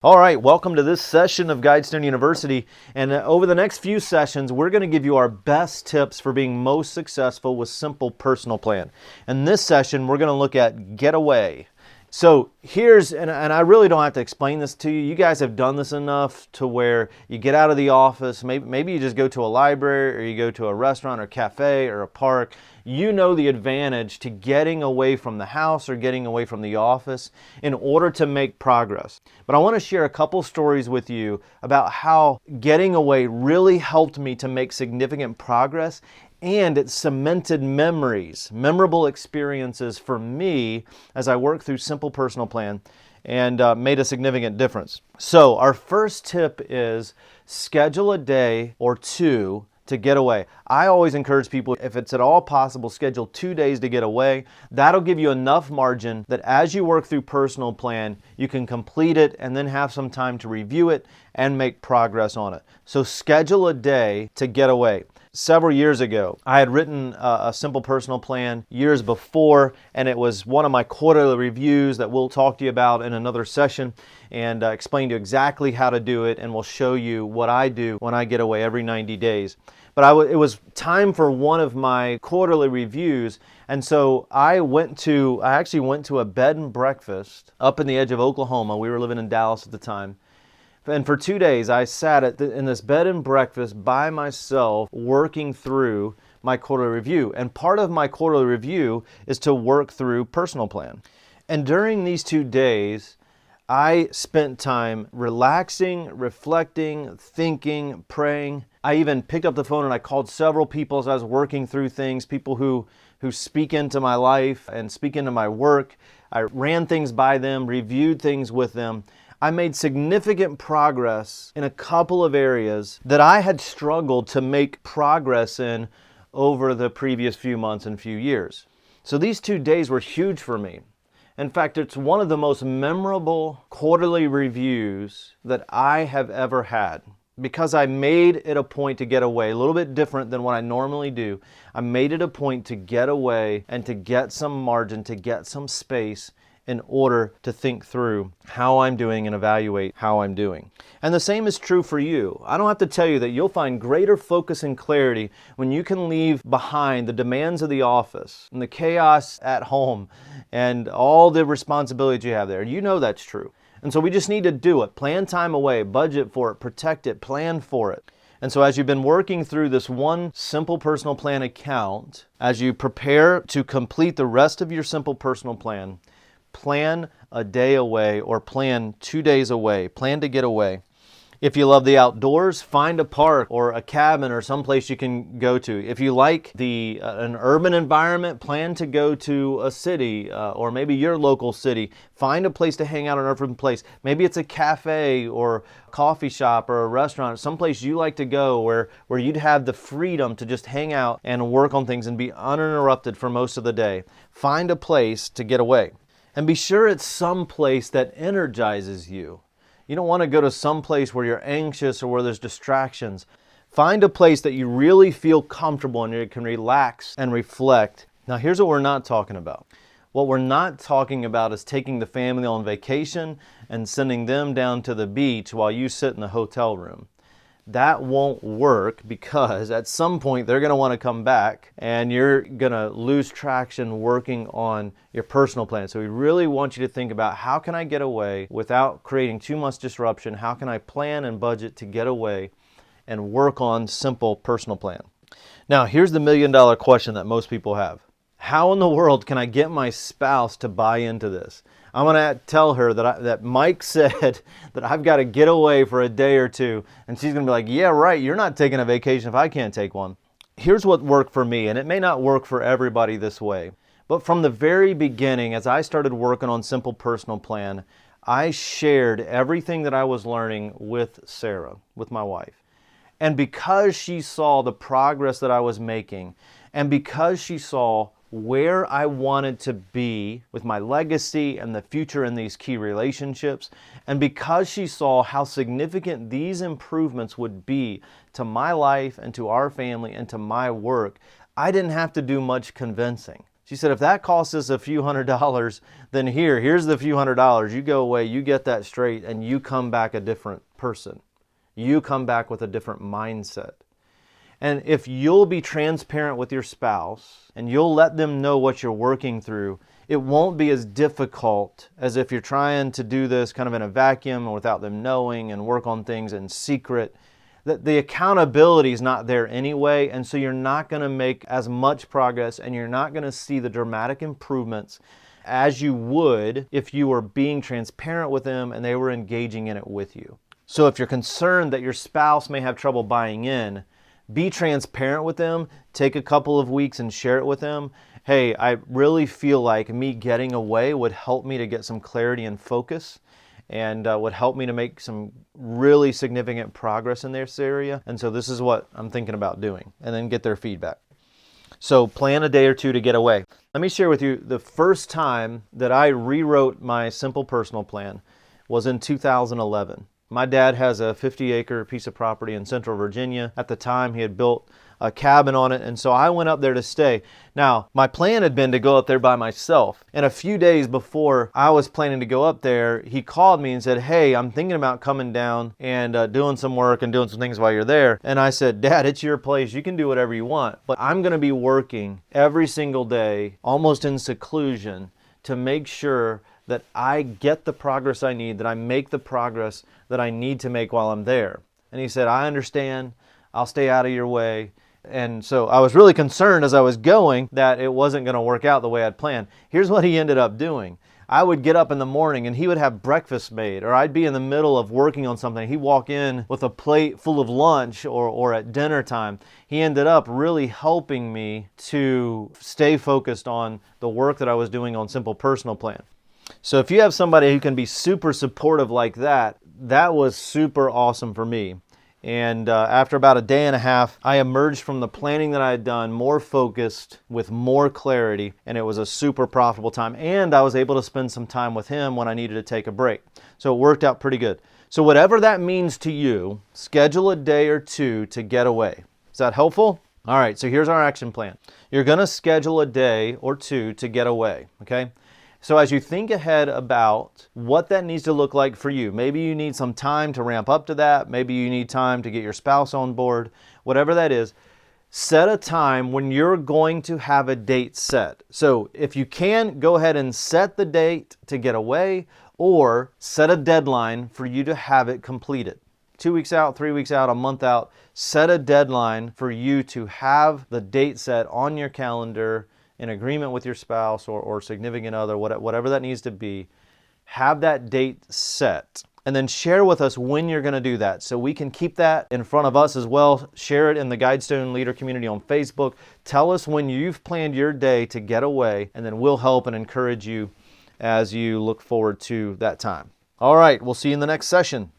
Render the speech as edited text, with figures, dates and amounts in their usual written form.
All right, welcome to this session of Guidestone University. And over the next few sessions, we're going to give you our best tips for being most successful with simple personal plan. In this session, we're going to look at getaway. So and I really don't have to explain this to you. You guys have done this enough to where you get out of the office, maybe you just go to a library or you go to a restaurant or cafe or a park. You know the advantage to getting away from the house or getting away from the office in order to make progress. But I want to share a couple stories with you about how getting away really helped me to make significant progress, and it cemented memories, memorable experiences for me as I worked through Simple Personal Plan and made a significant difference. So our first tip is schedule a day or two to get away. I always encourage people, if it's at all possible, schedule 2 days to get away. That'll give you enough margin that as you work through personal plan, you can complete it and then have some time to review it and make progress on it. So schedule a day to get away. Several years ago, I had written a simple personal plan years before, and it was one of my quarterly reviews that we'll talk to you about in another session and explain to you exactly how to do it, and we'll show you what I do when I get away every 90 days. But it was time for one of my quarterly reviews, and so I actually went to a bed and breakfast up in the edge of Oklahoma. We were living in Dallas at the time. And for 2 days, I sat in this bed and breakfast by myself working through my quarterly review. And part of my quarterly review is to work through personal plan. And during these 2 days, I spent time relaxing, reflecting, thinking, praying. I even picked up the phone and I called several people as I was working through things, people who speak into my life and speak into my work. I ran things by them, reviewed things with them. I made significant progress in a couple of areas that I had struggled to make progress in over the previous few months and few years. So these 2 days were huge for me. In fact, it's one of the most memorable quarterly reviews that I have ever had, because I made it a point to get away, a little bit different than what I normally do. I made it a point to get away and to get some margin, to get some space in order to think through how I'm doing and evaluate how I'm doing. And the same is true for you. I don't have to tell you that you'll find greater focus and clarity when you can leave behind the demands of the office and the chaos at home and all the responsibilities you have there. You know that's true. And so we just need to do it. Plan time away, budget for it, protect it, plan for it. And so as you've been working through this one Simple Personal Plan account, as you prepare to complete the rest of your Simple Personal Plan, plan a day away or plan 2 days away. Plan to get away. If you love the outdoors, find a park or a cabin or someplace you can go to. If you like an urban environment, plan to go to a city or maybe your local city. Find a place to hang out, an urban place. Maybe it's a cafe or a coffee shop or a restaurant, someplace you like to go where you'd have the freedom to just hang out and work on things and be uninterrupted for most of the day. Find a place to get away. And be sure it's some place that energizes you. You don't want to go to some place where you're anxious or where there's distractions. Find a place that you really feel comfortable and you can relax and reflect. Now here's what we're not talking about. What we're not talking about is taking the family on vacation and sending them down to the beach while you sit in the hotel room. That won't work, because at some point they're going to want to come back and you're going to lose traction working on your personal plan. So we really want you to think about, how can I get away without creating too much disruption? How can I plan and budget to get away and work on Simple Personal Plan? Now, here's the $1 million question that most people have. How in the world can I get my spouse to buy into this? I'm going to tell her that Mike said that I've got to get away for a day or two, and she's going to be like, yeah, right, you're not taking a vacation if I can't take one. Here's what worked for me, and it may not work for everybody this way, but from the very beginning, as I started working on Simple Personal Plan, I shared everything that I was learning with Sarah, with my wife. And because she saw the progress that I was making, and because she saw where I wanted to be with my legacy and the future in these key relationships, and because she saw how significant these improvements would be to my life and to our family and to my work, I didn't have to do much convincing. She said, if that costs us a few $100s, then here's the few $100. You go away, you get that straight, and you come back a different person. You come back with a different mindset. And if you'll be transparent with your spouse and you'll let them know what you're working through, it won't be as difficult as if you're trying to do this kind of in a vacuum or without them knowing and work on things in secret. The accountability is not there anyway, and so you're not going to make as much progress and you're not going to see the dramatic improvements as you would if you were being transparent with them and they were engaging in it with you. So if you're concerned that your spouse may have trouble buying in, be transparent with them, take a couple of weeks and share it with them. Hey, I really feel like me getting away would help me to get some clarity and focus, and would help me to make some really significant progress in this area. And so this is what I'm thinking about doing, and then get their feedback. So plan a day or two to get away. Let me share with you the first time that I rewrote my simple personal plan was in 2011. My dad has a 50-acre piece of property in Central Virginia. At the time, he had built a cabin on it, and so I went up there to stay. Now, my plan had been to go up there by myself, and a few days before I was planning to go up there, he called me and said, hey, I'm thinking about coming down and doing some work and doing some things while you're there. And I said, Dad, it's your place. You can do whatever you want, but I'm going to be working every single day, almost in seclusion, to make sure that I get the progress I need, that I make the progress that I need to make while I'm there. And he said, I understand. I'll stay out of your way. And so I was really concerned as I was going that it wasn't going to work out the way I'd planned. Here's what he ended up doing. I would get up in the morning and he would have breakfast made, or I'd be in the middle of working on something. He'd walk in with a plate full of lunch or at dinner time. He ended up really helping me to stay focused on the work that I was doing on Simple Personal Plan. So if you have somebody who can be super supportive like that, that was super awesome for me. And after about a day and a half, I emerged from the planning that I had done more focused, with more clarity, and it was a super profitable time. And I was able to spend some time with him when I needed to take a break. So it worked out pretty good. So whatever that means to you, schedule a day or two to get away. Is that helpful? All right, so here's our action plan. You're going to schedule a day or two to get away, okay? So as you think ahead about what that needs to look like for you, maybe you need some time to ramp up to that, maybe you need time to get your spouse on board, whatever that is, set a time when you're going to have a date set. So if you can, go ahead and set the date to get away, or set a deadline for you to have it completed. 2 weeks out, 3 weeks out, a month out, set a deadline for you to have the date set on your calendar in agreement with your spouse or significant other, whatever that needs to be. Have that date set, and then share with us when you're going to do that so we can keep that in front of us as well. Share it in the Guidestone Leader community on Facebook. Tell us when you've planned your day to get away, and then we'll help and encourage you as you look forward to that time. All right, we'll see you in the next session.